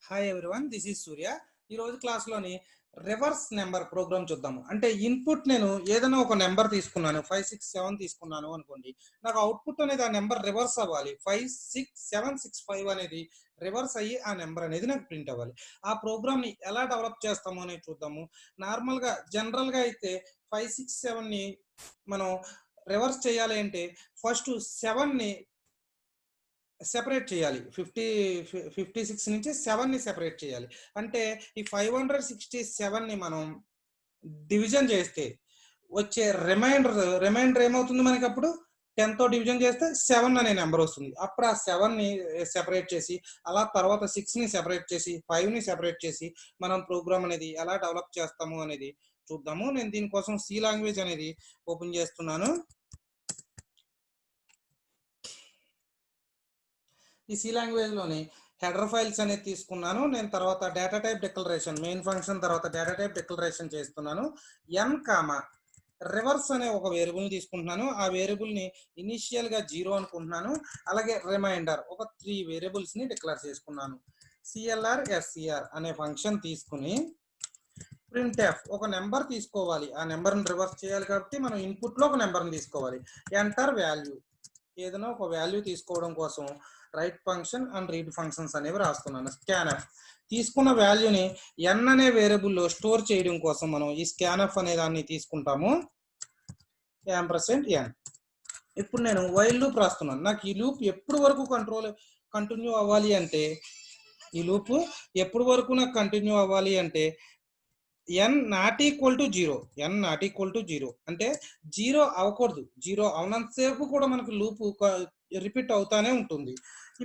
Hi everyone, this is సూర్య. ఈ రోజు క్లాస్లోని reverse number programme చూద్దాము. అంటే ఇన్పుట్ నేను ఏదైనా ఒక నెంబర్ తీసుకున్నాను, 567 తీసుకున్నాను అనుకోండి. నాకు అవుట్పుట్ అనేది ఆ నెంబర్ రివర్స్ అవ్వాలి. 56765 అనేది రివర్స్ అయ్యి ఆ నెంబర్ అనేది నాకు ప్రింట్ అవ్వాలి. ఆ ప్రోగ్రామ్ని ఎలా డెవలప్ చేస్తాము అనేది చూద్దాము. నార్మల్గా జనరల్గా అయితే 567ని మనం రివర్స్ చేయాలి అంటే ఫస్ట్ 7ని సెపరేట్ చేయాలి. 56 నుంచి 7ని సెపరేట్ చేయాలి. అంటే ఈ 567ని మనం డివిజన్ చేస్తే వచ్చే రిమైండర్ ఏమవుతుంది మనకి? అప్పుడు 10తో డివిజన్ చేస్తే 7 అనే నెంబర్ వస్తుంది. అప్పుడు ఆ 7ని సెపరేట్ చేసి, అలా తర్వాత 6ని సెపరేట్ చేసి, 5ని సెపరేట్ చేసి మనం ప్రోగ్రామ్ అనేది ఎలా డెవలప్ చేస్తాము అనేది చూద్దాము. నేను దీనికోసం సి లాంగ్వేజ్ అనేది ఓపెన్ చేస్తున్నాను. ఈ సి లాంగ్వేజ్లోని హెడర్ ఫైల్స్ అనేది తీసుకున్నాను నేను. తర్వాత data type declaration, main function తర్వాత డేటా టైప్ డిక్లరేషన్ చేస్తున్నాను. ఎన్ కామా రివర్స్ అనే ఒక వేరియబుల్ని తీసుకుంటున్నాను. ఆ వేరియబుల్ని ఇనిషియల్గా 0 అనుకుంటున్నాను. అలాగే రిమైండర్ ఒక 3 వేరియబుల్స్ని డిక్లేర్ చేసుకున్నాను. సిఎల్ఆర్ ఎస్సిఆర్ అనే ఫంక్షన్ తీసుకుని ప్రింట్ఎఫ్ ఒక నెంబర్ తీసుకోవాలి. ఆ నెంబర్ని రివర్స్ చేయాలి కాబట్టి మనం ఇన్పుట్లో ఒక నెంబర్ని తీసుకోవాలి. ఎంటర్ వాల్యూ, ఏదైనా ఒక వాల్యూ తీసుకోవడం కోసం right function and read functions అనేవి రాస్తున్నాను. స్కాన్ఎఫ్ తీసుకున్న వాల్యూని ఎన్ అనే వేరియబుల్లో స్టోర్ చేయడం కోసం మనం ఈ స్కాన్ఎఫ్ అనే దాన్ని తీసుకుంటాము. యాంపర్సెంట్ ఎన్. ఇప్పుడు నేను వైల్ లూప్ రాస్తున్నాను. నాకు ఈ లూప్ ఎప్పుడు వరకు కంటిన్యూ అవ్వాలి అంటే, ఈ లూప్ ఎప్పుడు వరకు నాకు కంటిన్యూ అవ్వాలి అంటే n not equal to 0. n not equal to 0 అంటే 0 అవ్వకూడదు. 0 అవునంతసేపు కూడా మనకు లూప్ రిపీట్ అవుతానే ఉంటుంది.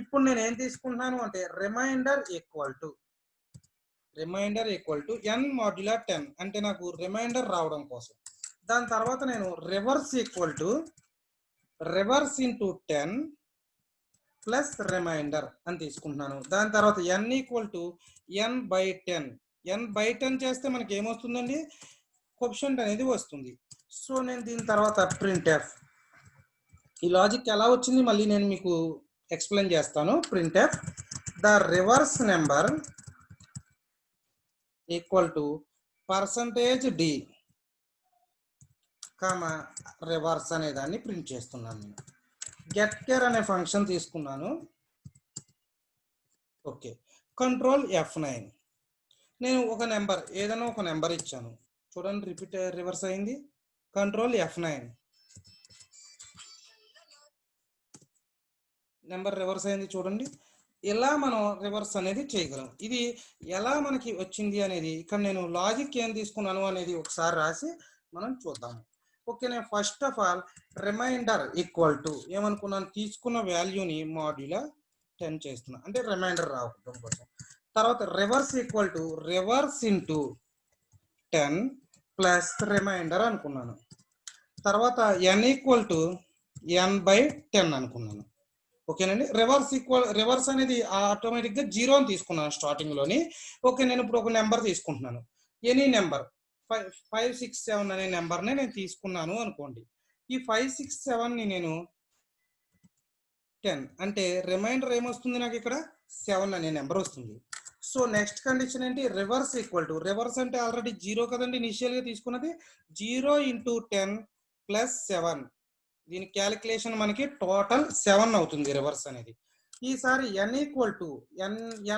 ఇప్పుడు నేను ఏం తీసుకుంటున్నాను అంటే రిమైండర్ ఈక్వల్ టు n మాడ్యులా 10 అంటే నాకు రిమైండర్ రావడం కోసం. దాని తర్వాత నేను రివర్స్ ఇంటూ 10 ప్లస్ రిమైండర్ అని తీసుకుంటున్నాను. దాని తర్వాత n equal to n by 10. n by 10 చేస్తే మనకి ఏమొస్తుందండి? కోఎఫిషియంట్ అనేది వస్తుంది. సో నేను దీని తర్వాత ప్రింట్ఎఫ్. ఈ లాజిక్ ఎలా వచ్చింది మళ్ళీ నేను మీకు ఎక్స్ప్లెయిన్ చేస్తాను. Printf the reverse number equal to %d comma reverse అనే దాన్ని ప్రింట్ చేస్తున్నాను. నేను గెట్ కేర్ అనే ఫంక్షన్ తీసుకున్నాను. Okay, control F9. నేను ఒక నెంబర్ ఏదైనా ఒక నెంబర్ ఇచ్చాను. చూడండి, రివర్స్ అయింది. కంట్రోల్ F9, నెంబర్ రివర్స్ అయింది. చూడండి, ఇలా మనం రివర్స్ అనేది చేయగలం. ఇది ఎలా మనకి వచ్చింది అనేది ఇక్కడ నేను లాజిక్ ఏం తీసుకున్నాను అనేది ఒకసారి రాసి మనం చూద్దాము. ఓకే, నేను first of all reminder equal to ఏమనుకున్నాను, తీసుకున్న వాల్యూని మాడ్యులా 10 చేస్తున్నా, అంటే రిమైండర్ రావడం కోసం. తర్వాత reverse equal to reverse into 10 plus remainder అనుకున్నాను. తర్వాత n equal to n by 10 అనుకున్నాను. ఓకేనండి. రివర్స్ అనేది ఆటోమేటిక్గా 0 అని తీసుకున్నాను స్టార్టింగ్లోని. ఓకే, నేను ఇప్పుడు ఒక నెంబర్ తీసుకుంటున్నాను. ఎనీ నెంబర్ 567 అనే నెంబర్ని నేను తీసుకున్నాను అనుకోండి. ఈ 567ని నేను 10 అంటే రిమైండర్ ఏమొస్తుంది నాకు? ఇక్కడ 7 అనే నెంబర్ వస్తుంది. సో నెక్స్ట్ కండిషన్ ఏంటి? రివర్స్ ఈక్వల్ టు, రివర్స్ అంటే ఆల్రెడీ 0 కదండి ఇనిషియల్గా తీసుకున్నది. 0 ఇంటూ 10 ప్లస్ 7. దీని క్యాలిక్యులేషన్ మనకి టోటల్ 7 అవుతుంది రివర్స్ అనేది. ఈసారి n equal to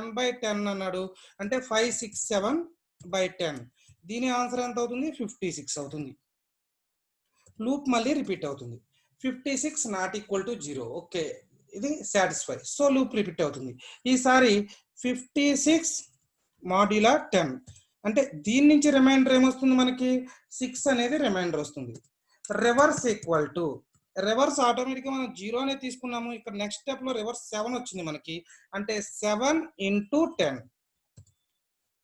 n by 10 అన్నాడు, అంటే 567 బై 10. దీని ఆన్సర్ ఎంత అవుతుంది? 56 అవుతుంది. లూప్ మళ్ళీ రిపీట్ అవుతుంది. 56 నాట్ ఈక్వల్ టు 0. ఓకే, ఇది సాటిస్ఫై. సో లూప్ రిపీట్ అవుతుంది. ఈసారి 56 మాడ్యులా 10 అంటే దీని నుంచి రిమైండర్ ఏమొస్తుంది మనకి? 6 అనేది రిమైండర్ వస్తుంది. రివర్స్ ఈక్వల్ టు, రివర్స్ ఆటోమేటిక్గా మనం 0 అనేది తీసుకున్నాము. ఇక్కడ నెక్స్ట్ స్టెప్లో రివర్స్ 7 వచ్చింది మనకి, అంటే 7 ఇంటూ 10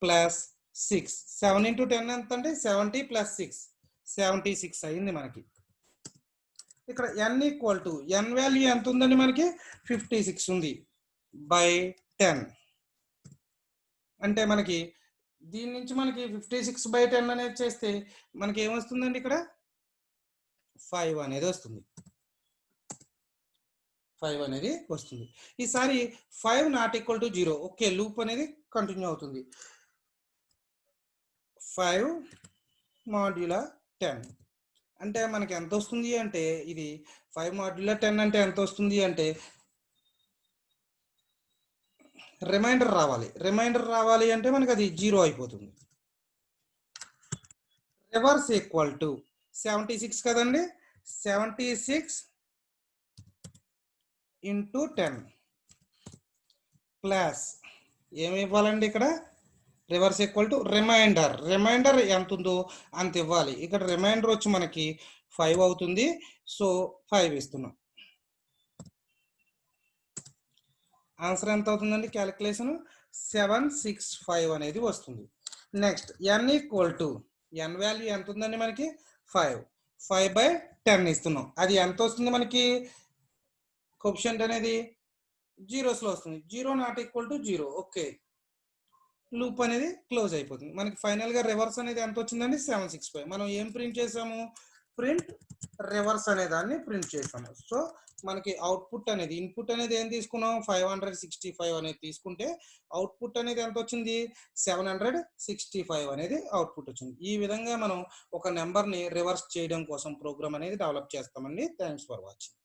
ప్లస్ 6. 7 ఇంటూ 10 ఎంత అంటే 70 ప్లస్ 6, 76 అయింది మనకి. ఇక్కడ n equal to, n value ఎంత ఉందండి మనకి? 56 ఉంది బై 10. అంటే మనకి దీని నుంచి మనకి 56 బై 10 అనేది చేస్తే మనకి ఏమొస్తుందండి? ఇక్కడ 5 అనేది వస్తుంది. 5 అనేది వస్తుంది. ఈసారి 5 not equal to 0. Okay, loop అనేది కంటిన్యూ అవుతుంది. 5 మాడ్యులా 10 అంటే మనకి ఎంత వస్తుంది అంటే ఇది 5 మాడ్యులా 10 అంటే ఎంత వస్తుంది అంటే రిమైండర్ రావాలి అంటే మనకి అది 0 అయిపోతుంది. రివర్స్ ఈక్వల్ టు 76 కదండి, 76 ఇంటూ 10 ప్లస్ ఏమి ఇవ్వాలండి ఇక్కడ రివర్స్ ఈక్వల్ టు రిమైండర్ ఎంత ఉందో అంత ఇవ్వాలి. ఇక్కడ రిమైండర్ వచ్చి మనకి 5 అవుతుంది. సో 5 ఇస్తున్నాం. ఆన్సర్ ఎంత అవుతుందండి క్యాలిక్యులేషన్ 765 అనేది వస్తుంది. Next n equal to n value ఎంత ఉందండి మనకి 5/10 ఇస్తున్నాం. అది ఎంత వస్తుంది మనకి కోఎఫిషియంట్ అనేది జీరోస్లో వస్తుంది. 0 not equal to 0. Okay, loop అనేది క్లోజ్ అయిపోతుంది. మనకి ఫైనల్ గా రివర్స్ అనేది ఎంత వచ్చిందండి 765. మనం ఏం ప్రింట్ చేసాము, ప్రింట్ రివర్స్ అనే దాన్ని ప్రింట్ చేసాము. సో మనకి అవుట్పుట్ అనేది ఇన్పుట్ అనేది ఏం తీసుకున్నాం 565 అనేది తీసుకుంటే అవుట్పుట్ అనేది ఎంత వచ్చింది 765 అనేది అవుట్పుట్ వచ్చింది. ఈ విధంగా మనం ఒక నెంబర్ని రివర్స్ చేయడం కోసం ప్రోగ్రామ్ అనేది డెవలప్ చేస్తామండి. Thanks for watching.